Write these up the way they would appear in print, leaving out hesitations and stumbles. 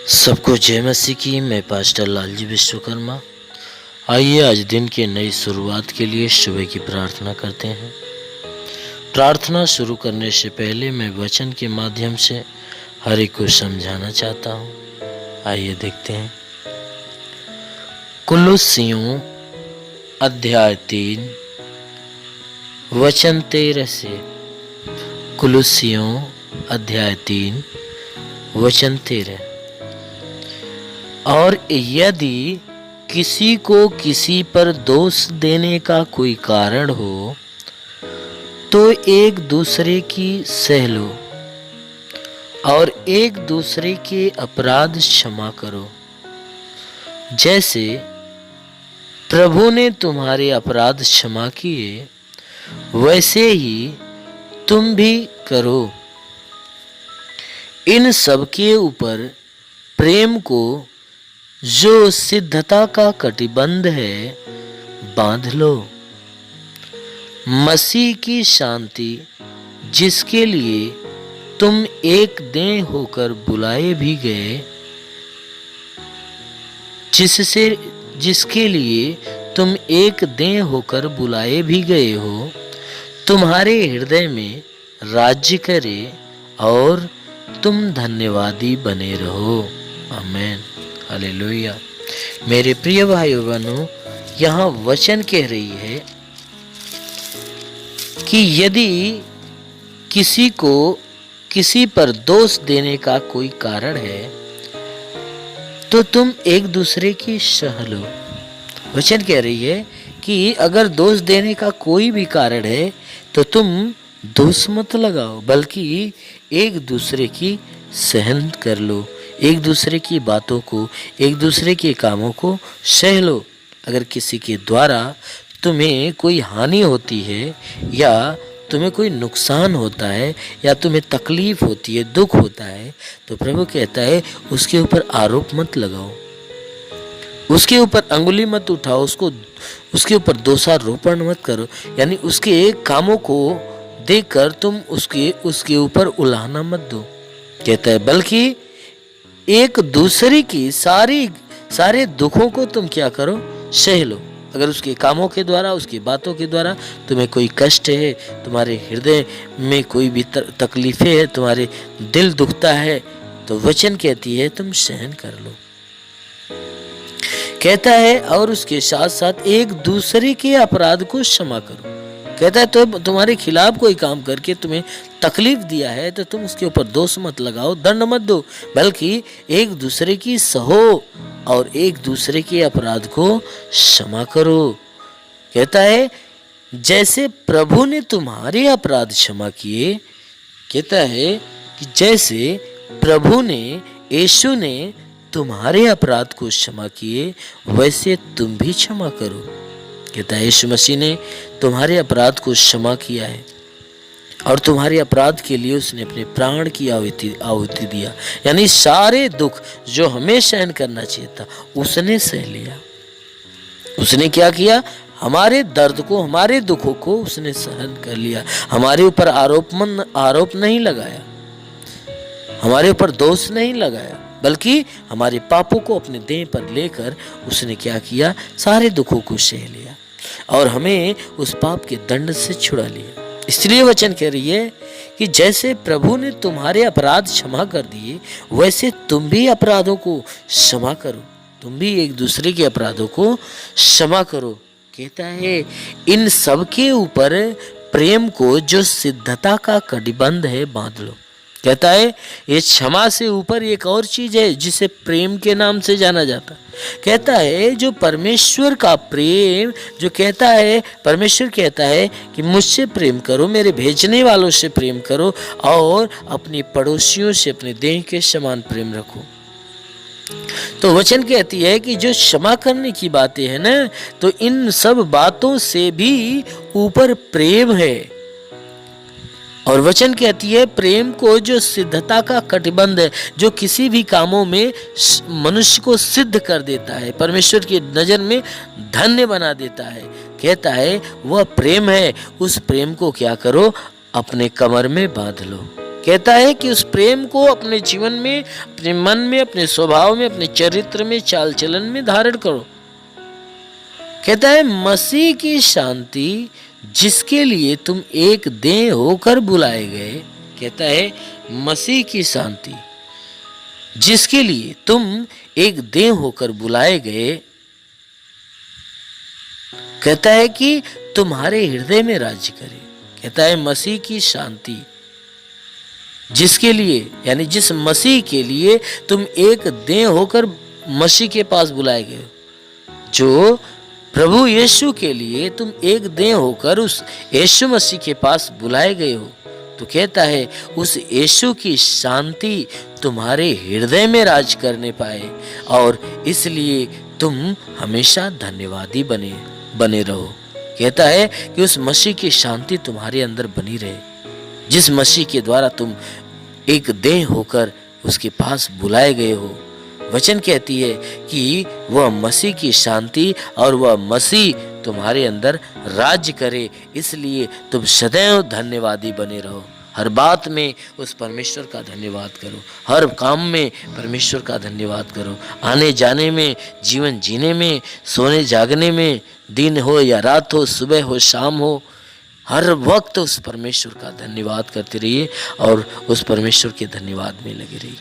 सबको जय मसीह की। मैं पास्टर लालजी विश्वकर्मा। आइए आज दिन की नई शुरुआत के लिए सुबह की प्रार्थना करते हैं। प्रार्थना शुरू करने से पहले मैं वचन के माध्यम से हर एक को समझाना चाहता हूँ। आइए देखते हैं। कुलुस्सियों अध्याय 3 वचन 13 से। कुलुस्सियों अध्याय 3 वचन 13। और यदि किसी को किसी पर दोष देने का कोई कारण हो तो एक दूसरे की सह लो और एक दूसरे के अपराध क्षमा करो, जैसे प्रभु ने तुम्हारे अपराध क्षमा किए वैसे ही तुम भी करो। इन सब के ऊपर प्रेम को जो सिद्धता का कटिबंध है बांध लो। मसीह की शांति जिसके लिए तुम एक देह होकर बुलाए भी गए, जिसके लिए तुम एक देह होकर बुलाए भी गए हो, तुम्हारे हृदय में राज्य करे और तुम धन्यवादी बने रहो। आमीन। हालेलुया। मेरे प्रिय भाइयों बहनों, यहाँ वचन कह रही है कि यदि किसी को किसी पर दोष देने का कोई कारण है तो तुम एक दूसरे की सह लो। वचन कह रही है कि अगर दोष देने का कोई भी कारण है तो तुम दोष मत लगाओ, बल्कि एक दूसरे की सहन कर लो, एक दूसरे की बातों को, एक दूसरे के कामों को सह लो। अगर किसी के द्वारा तुम्हें कोई हानि होती है या तुम्हें कोई नुकसान होता है या तुम्हें तकलीफ होती है, दुख होता है, तो प्रभु कहता है उसके ऊपर आरोप मत लगाओ, उसके ऊपर अंगुली मत उठाओ, उसके ऊपर दोषारोपण मत करो। यानी उसके कामों को देखकर तुम उसके ऊपर उलाहना मत दो। कहता है बल्कि एक दूसरे की सारे दुखों को तुम क्या करो, सह लो। अगर उसके कामों के द्वारा, उसकी बातों के द्वारा तुम्हें कोई कष्ट है, तुम्हारे हृदय में कोई भी तकलीफें है, तुम्हारे दिल दुखता है, तो वचन कहती है तुम सहन कर लो। कहता है और उसके साथ साथ एक दूसरे के अपराध को क्षमा करो। कहता है तो तुम्हारे खिलाफ कोई काम करके तुम्हें तकलीफ दिया है तो तुम उसके ऊपर दोष मत लगाओ, दंड मत दो, बल्कि एक दूसरे की सहो और एक दूसरे के अपराध को क्षमा करो। कहता है जैसे प्रभु ने तुम्हारे अपराध क्षमा किए, कहता है कि जैसे प्रभु ने, यीशु ने तुम्हारे अपराध को क्षमा किए वैसे तुम भी क्षमा करो। कहता है यीशु मसीह ने तुम्हारे अपराध को क्षमा किया है और तुम्हारे अपराध के लिए उसने अपने प्राण की आहुति दिया। यानी सारे दुख जो हमें सहन करना चाहिए था उसने सह लिया। उसने क्या किया, हमारे दर्द को, हमारे दुखों को उसने सहन कर लिया। हमारे ऊपर आरोप नहीं लगाया, हमारे ऊपर दोष नहीं लगाया, बल्कि हमारे पापों को अपने देह पर लेकर उसने क्या किया, सारे दुखों को सह लिया और हमें उस पाप के दंड से छुड़ा लिया। इसलिए वचन कह रही है कि जैसे प्रभु ने तुम्हारे अपराध क्षमा कर दिए वैसे तुम भी अपराधों को क्षमा करो, तुम भी एक दूसरे के अपराधों को क्षमा करो। कहता है इन सब के ऊपर प्रेम को जो सिद्धता का कटिबंध है बांध लो। कहता है ये क्षमा से ऊपर एक और चीज है जिसे प्रेम के नाम से जाना जाता। कहता है जो परमेश्वर का प्रेम, जो कहता है, परमेश्वर कहता है कि मुझसे प्रेम करो, मेरे भेजने वालों से प्रेम करो और अपने पड़ोसियों से अपने देह के समान प्रेम रखो। तो वचन कहती है कि जो क्षमा करने की बातें हैं ना, तो इन सब बातों से भी ऊपर प्रेम है। और वचन कहती है प्रेम को जो सिद्धता का कटिबंध है, जो किसी भी कामों में मनुष्य को सिद्ध कर देता है, परमेश्वर की नजर में धन्य बना देता है, कहता है वह प्रेम है। उस प्रेम को क्या करो, अपने कमर में बांध लो। कहता है कि उस प्रेम को अपने जीवन में, अपने मन में, अपने स्वभाव में, अपने चरित्र में, चाल चलन में धारण करो। कहता है मसीह की शांति जिसके लिए तुम एक देह होकर बुलाए गए। कहता है मसीह की शांति जिसके लिए तुम एक देह होकर बुलाए गए, कहता है कि तुम्हारे हृदय में राज्य करे। कहता है मसीह की शांति जिसके लिए, यानी जिस मसीह के लिए तुम एक देह होकर मसीह के पास बुलाए गए हो, जो प्रभु यीशु के लिए तुम एक देह होकर उस यीशु मसीह के पास बुलाए गए हो, तो कहता है उस यीशु की शांति तुम्हारे हृदय में राज करने पाए, और इसलिए तुम हमेशा धन्यवादी बने रहो। कहता है कि उस मसीह की शांति तुम्हारे अंदर बनी रहे, जिस मसीह के द्वारा तुम एक देह होकर उसके पास बुलाए गए हो। वचन कहती है कि वह मसीह की शांति और वह मसीह तुम्हारे अंदर राज्य करे, इसलिए तुम सदैव धन्यवादी बने रहो। हर बात में उस परमेश्वर का धन्यवाद करो, हर काम में परमेश्वर का धन्यवाद करो, आने जाने में, जीवन जीने में, सोने जागने में, दिन हो या रात हो, सुबह हो शाम हो, हर वक्त उस परमेश्वर का धन्यवाद करते रहिए और उस परमेश्वर के धन्यवाद में लगे रहिए,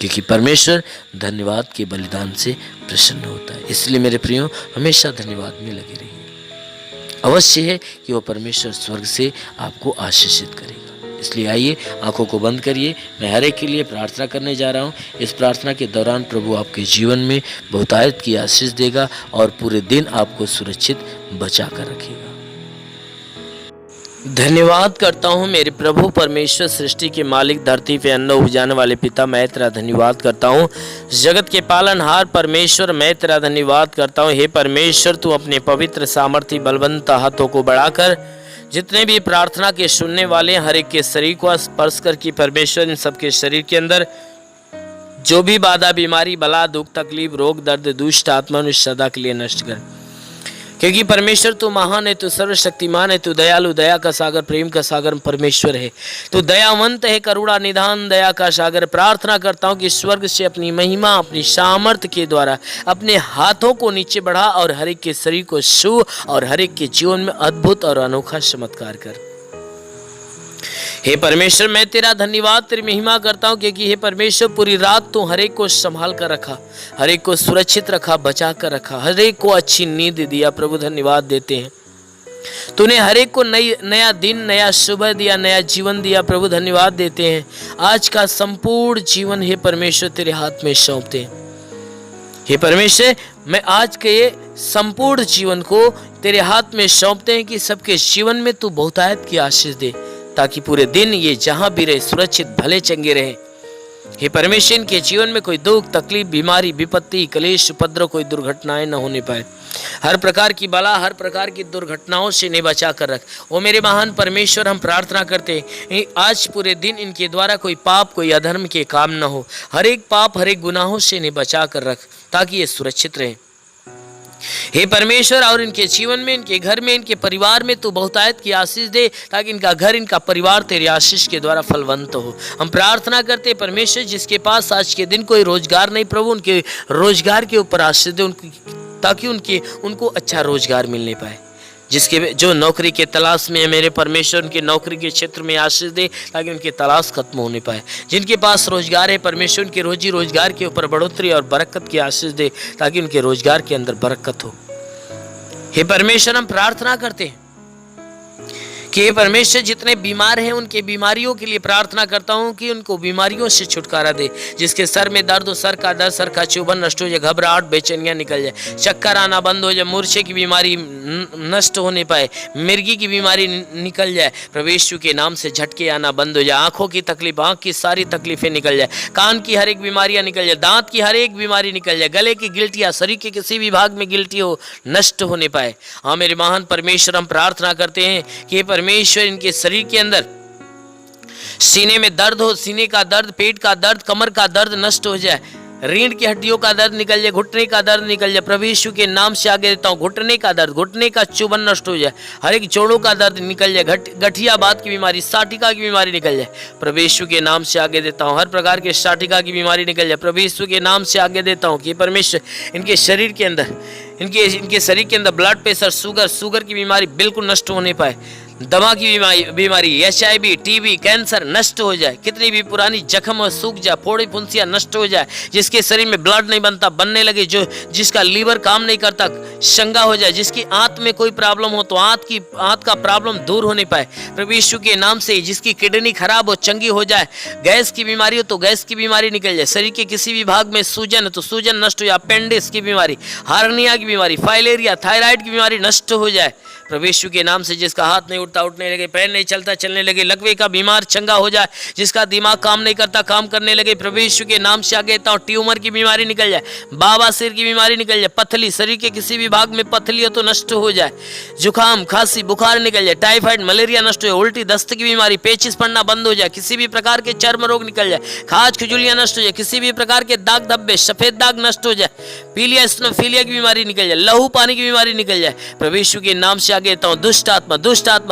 क्योंकि परमेश्वर धन्यवाद के बलिदान से प्रसन्न होता है। इसलिए मेरे प्रियो हमेशा धन्यवाद में लगे रहिए। अवश्य है कि वह परमेश्वर स्वर्ग से आपको आशीषित करेगा। इसलिए आइए आंखों को बंद करिए, मैं हर एक के लिए प्रार्थना करने जा रहा हूँ। इस प्रार्थना के दौरान प्रभु आपके जीवन में बहुतायत की आशीष देगा और पूरे दिन आपको सुरक्षित बचा कर रखेगा। धन्यवाद करता हूँ मेरे प्रभु परमेश्वर, सृष्टि के मालिक, धरती पे अन्न उपजाने वाले पिता, मैं तेरा धन्यवाद करता हूँ। जगत के पालनहार परमेश्वर, मैं तेरा धन्यवाद करता हूँ। हे परमेश्वर, तू अपने पवित्र सामर्थ्य बलवंत हाथों को बढ़ाकर जितने भी प्रार्थना के सुनने वाले हर एक के शरीर को स्पर्श कर कि परमेश्वर इन सबके शरीर के अंदर जो भी बाधा, बीमारी, बला, दुख, तकलीफ, रोग, दर्द, दुष्ट आत्मा सदा के लिए नष्ट कर, क्योंकि परमेश्वर तू महान है, तू सर्वशक्तिमान है, तू दयालु, दया का सागर, प्रेम का सागर परमेश्वर है, तू दयावंत है, करुणा निधान, दया का सागर। प्रार्थना करता हूँ कि स्वर्ग से अपनी महिमा, अपनी सामर्थ्य के द्वारा अपने हाथों को नीचे बढ़ा और हर एक के शरीर को छू और हर एक के जीवन में अद्भुत और अनोखा चमत्कार कर। हे परमेश्वर, मैं तेरा धन्यवाद, तेरी महिमा करता हूँ, क्योंकि हे परमेश्वर पूरी रात तू हर एक को संभाल कर रखा, हर एक को सुरक्षित रखा, बचा कर रखा, हर एक को अच्छी नींद दिया। प्रभु धन्यवाद देते हैं, तूने हर एक को नया दिन, नया सुबह दिया, नया जीवन दिया। प्रभु धन्यवाद देते हैं। आज का संपूर्ण जीवन हे परमेश्वर तेरे हाथ में सौंपते हैं। हे परमेश्वर, मैं आज के संपूर्ण जीवन को तेरे हाथ में सौंपते हैं कि सबके जीवन में तू बहुतायत की आशीष दे, ताकि पूरे दिन ये जहां भी रहे सुरक्षित भले चंगे रहे। हे परमेश्वर, इनके जीवन में कोई दुख, तकलीफ, बीमारी, विपत्ति, क्लेश, उपद्रव, कोई दुर्घटनाएं न होने पाए। हर प्रकार की बला, हर प्रकार की दुर्घटनाओं से इन्हें बचा कर रख। ओ मेरे महान परमेश्वर, हम प्रार्थना करते हैं आज पूरे दिन इनके द्वारा कोई पाप, कोई अधर्म के काम न हो। हर एक पाप, हर एक गुनाहों से इन्हें बचा कर रख, ताकि ये सुरक्षित रहे। हे परमेश्वर, और इनके जीवन में, इनके घर में, इनके परिवार में तू बहुतायत की आशीष दे, ताकि इनका घर, इनका परिवार तेरी आशीष के द्वारा फलवंत हो। हम प्रार्थना करते हैं परमेश्वर, जिसके पास आज के दिन कोई रोजगार नहीं, प्रभु उनके रोजगार के ऊपर आशीष दे, ताकि उनको अच्छा रोजगार मिलने पाए। जिसके जो नौकरी के तलाश में है मेरे परमेश्वर, उनके नौकरी के क्षेत्र में आशीष दे, ताकि उनकी तलाश खत्म होने पाए। जिनके पास रोजगार है परमेश्वर, उनके रोजी रोजगार के ऊपर बढ़ोतरी और बरकत की आशीष दे, ताकि उनके रोजगार के अंदर बरकत हो। हे परमेश्वर, हम प्रार्थना करते हैं कि हे परमेश्वर, जितने बीमार हैं उनके बीमारियों के लिए प्रार्थना करता हूं कि उनको बीमारियों से छुटकारा दे। जिसके सर में दर्द हो, सर का दर्द, सर का चुभन नष्ट हो जाए, घबराहट, बेचैनियां निकल जाए, चक्कर आना बंद हो जाए, मूर्छे की बीमारी नष्ट होने पाए, मिर्गी की बीमारी निकल जाए, प्रभु यीशु के नाम से झटके आना बंद हो जाए, आंखों की तकलीफ, आंख की सारी तकलीफें निकल जाए, कान की हर एक बीमारियां निकल जाए, दांत की हर एक बीमारी निकल जाए, गले की गिल्टियां, शरीर के किसी भी भाग में गिल्टी हो नष्ट होने पाए। हाँ मेरे महान परमेश्वर, हम प्रार्थना करते हैं कि परमेश्वर इनके शरीर के अंदर सीने में दर्द हो, सीने का दर्द, पेट का दर्द, कमर का दर्द नष्ट हो जाए। रीढ़ की हड्डियों का दर्द निकल जाए, घुटने का दर्द निकल जाए, प्रभु यीशु के नाम से आगे देता हूँ। घुटने का दर्द, घुटने का चुभन नष्ट हो जाए, हर एक जोड़ों का दर्द निकल जाए, गठियाबाद की बीमारी, साटिका की बीमारी निकल जाए, प्रभु यीशु के नाम से आगे देता हूँ। हर प्रकार के साटिका की बीमारी निकल जाए, प्रभु यीशु के नाम से आगे देता हूँ कि परमेश्वर इनके शरीर के अंदर, इनके शरीर के अंदर ब्लड प्रेशर, शुगर की बीमारी बिल्कुल नष्ट होने पाए। दमा की बीमारी, HIV, TB, कैंसर नष्ट हो जाए। कितनी भी पुरानी जख्म और सूख जाए, फोड़ी फुंसियाँ नष्ट हो जाए। जिसके शरीर में ब्लड नहीं बनता, बनने लगे, जिसका लीवर काम नहीं करता, शंगा हो जाए। जिसकी आंत में कोई प्रॉब्लम हो तो आंत का प्रॉब्लम दूर होने पाए प्रभु यीशु के नाम से। जिसकी किडनी खराब हो, चंगी हो जाए। गैस की बीमारी हो तो गैस की बीमारी निकल जाए। शरीर के किसी भी भाग में सूजन है तो सूजन नष्ट हो जाए। अपेंडिक्स की बीमारी, हार्निया की बीमारी, फाइलेरिया, थायराइड की बीमारी नष्ट हो जाए प्रभु यीशु के नाम से। जिसका हाथ नहीं उठता, उठने लगे, पैर नहीं चलता, चलने लगे, लकवे का बीमार चंगा हो जाए। जिसका दिमाग काम नहीं करता, काम करने लगे, प्रभु यीशु के नाम से आगे देता हूं। ट्यूमर की बीमारी निकल जाए, बवासीर की बीमारी निकल जाए, पथली, शरीर के किसी भी भाग में पथली हो तो नष्ट हो जाए। जुकाम, खांसी, बुखार निकल जाए, टाइफाइड, मलेरिया नष्ट हो जाए, उल्टी, दस्त की बीमारी, पेचिस पड़ना बंद हो जाए, किसी भी प्रकार के चर्म रोग निकल जाए, खाज खुजलियां नष्ट हो जाए, किसी भी प्रकार के दाग धब्बे, सफेद दाग नष्ट हो जाए, पीलिया स्नोफिलिया की बीमारी निकल जाए, लहू पानी की बीमारी निकल जाए प्रभु यीशु के नाम से आगे देता हूं।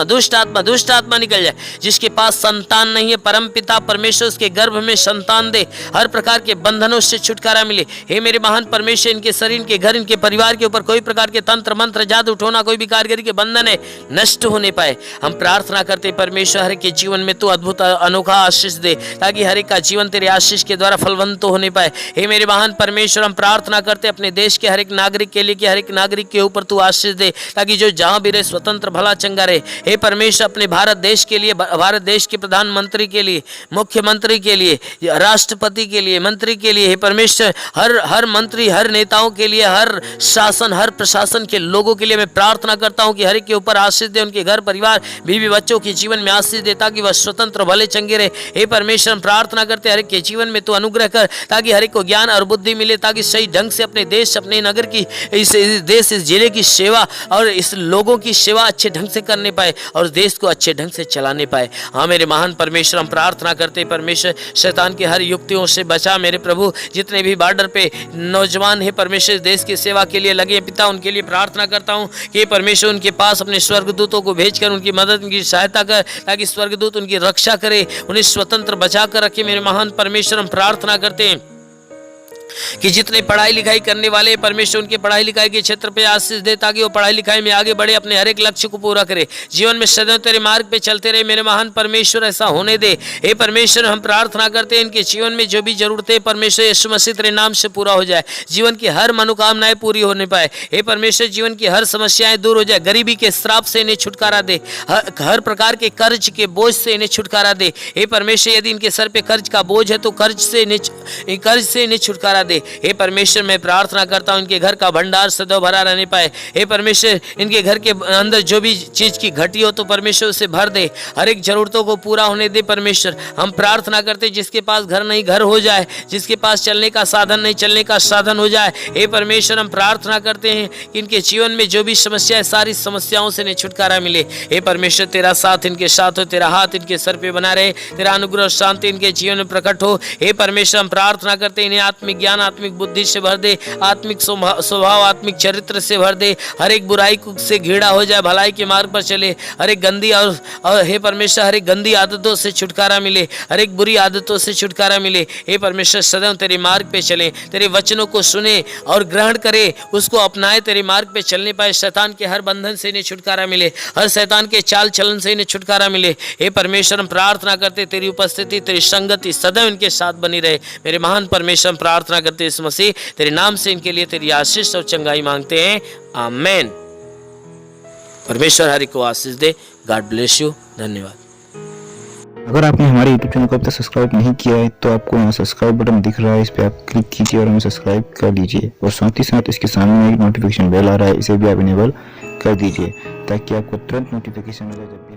दुष्ट आत्मा निकल जाए। जिसके पास संतान नहीं है, परम पिता परमेश्वर उसके गर्भ में संतान दे। हर प्रकार के बंधनों से छुटकारा मिले। हे मेरे महान परमेश्वर, इनके शरीर, इनके घर, इनके परिवार के ऊपर कोई प्रकार के तंत्र मंत्र, जादू टोना, कोई भी कारीगरी के बंधन है नष्ट होने पाए। हम प्रार्थना करते परमेश्वर, हर एक के जीवन में तू अद्भुत अनोखा आशीष दे, ताकि हर एक का जीवन तेरे आशीष के द्वारा फलवंत होने पाए। हे मेरे महान परमेश्वर, हम प्रार्थना करते अपने देश के हर एक नागरिक के लिए कि हर एक नागरिक के ऊपर तू आशीष दे, ताकि जो जहां भी रहे स्वतंत्र भला चंगा रहे। हे परमेश्वर, अपने भारत देश के लिए, भारत देश के प्रधानमंत्री के लिए, मुख्यमंत्री के लिए, राष्ट्रपति के लिए, मंत्री के लिए, हे परमेश्वर, हर मंत्री, हर नेताओं के लिए, हर शासन, हर प्रशासन के लोगों के लिए मैं प्रार्थना करता हूं कि हर एक के ऊपर आशीष दे, उनके घर परिवार, बीवी बच्चों के जीवन में आशीष दे, ताकि वह स्वतंत्र भले चंगे रहे। हे परमेश्वर, हम प्रार्थना करते हर एक के जीवन में तू अनुग्रह कर, ताकि हर एक को ज्ञान और बुद्धि मिले, ताकि सही ढंग से अपने देश, अपने नगर की, इस देश, इस जिले की सेवा और इस लोगों की सेवा अच्छे ढंग से करने पाए और देश को अच्छे ढंग से चलाने पाए। हाँ मेरे महान परमेश्वर, हम प्रार्थना करते परमेश्वर, शैतान की हर युक्तियों से बचा मेरे प्रभु। जितने भी बॉर्डर पे नौजवान है परमेश्वर, देश की सेवा के लिए लगे पिता, उनके लिए प्रार्थना करता हूँ कि परमेश्वर उनके पास अपने स्वर्गदूतों को भेजकर उनकी मदद, उनकी सहायता कर, ताकि स्वर्गदूत उनकी रक्षा करे, उन्हें स्वतंत्र बचा कर रखे। मेरे महान परमेश्वर, हम प्रार्थना करते हैं कि जितने पढ़ाई लिखाई करने वाले परमेश्वर, उनके पढ़ाई लिखाई के क्षेत्र पे आशीष दे, ताकि वो पढ़ाई लिखाई में आगे बढ़े, अपने हर एक लक्ष्य को पूरा करे, जीवन में सदैव तेरे मार्ग पे चलते रहे। मेरे महान परमेश्वर, ऐसा होने दे। हे परमेश्वर, हम प्रार्थना करते हैं इनके जीवन में जो भी जरूरतें परमेश्वर यीशु मसीह तेरे नाम से पूरा हो जाए, जीवन की हर मनोकामनाएं पूरी होने पाए। हे परमेश्वर, जीवन की हर समस्याएं दूर हो जाए, गरीबी के श्राप से इन्हें छुटकारा दे, हर प्रकार के कर्ज के बोझ से इन्हें छुटकारा दे। हे परमेश्वर, यदि इनके सर पे कर्ज का बोझ है तो कर्ज से इन्हें छुटकारा दे। हे परमेश्वर, मैं प्रार्थना करता हूं इनके घर का भंडार सदैव भरा रहने पाए। हे परमेश्वर, इनके घर के अंदर जो भी चीज की घटी हो तो परमेश्वर उसे भर दे, हर एक जरूरतों को पूरा होने दे। परमेश्वर, हम प्रार्थना करते जिसके पास घर नहीं घर हो जाए, जिसके पास चलने का साधन नहीं चलने का साधन हो जाए। हे परमेश्वर, हम प्रार्थना करते हैं कि इनके जीवन में जो भी समस्या है, सारी समस्याओं से इन्हें छुटकारा मिले। हे परमेश्वर, तेरा साथ इनके साथ हो, तेरा हाथ इनके सर पे बना रहे, तेरा अनुग्रह और शांति इनके जीवन में प्रकट हो। हे परमेश्वर, हम प्रार्थना करते हैं इन्हें आत्मिक ज्ञान, आत्मिक बुद्धि से भर दे, आत्मिक स्वभाव, आत्मिक चरित्र से भर दे, हर एक बुराई से घिरा हो जाए, भलाई के मार्ग पर चले, हर एक गंदी और हे परमेश्वर, हर एक गंदी आदतों से छुटकारा मिले, हर एक बुरी आदतों से छुटकारा मिले। हे परमेश्वर, सदैव तेरे मार्ग पे चले, तेरे वचनों को सुने और ग्रहण करे, उसको अपनाए, तेरे मार्ग पे चलने पाए। शैतान के हर बंधन से इन्हें छुटकारा मिले, हर शैतान के चाल चलन से इन्हें छुटकारा मिले। हे परमेश्वर, हम प्रार्थना करते तेरी उपस्थिति, तेरी संगति सदैव इनके साथ बनी रहे। मेरे महान परमेश्वर, हम प्रार्थना करते इस मसीह तेरे नाम से इनके लिए तेरी आशीष और चंगाई मांगते हैं, आमेन। परमेश्वर हरि को आशीष दे। God bless you. धन्यवाद। अगर आपने हमारे YouTube चैनल को अब तक सब्सक्राइब नहीं किया है तो आपको यहाँ सब्सक्राइब बटन दिख रहा है, इस पर आप क्लिक कीजिए और हमें सब्सक्राइब कर लीजिए। और साथ ही साथ इसके सामने एक नोटिफिकेशन बेल आ रहा है, इसे भी आप इनेबल कर दीजिए, ताकि आपको तुरंत नोटिफिकेशन मिले जब भी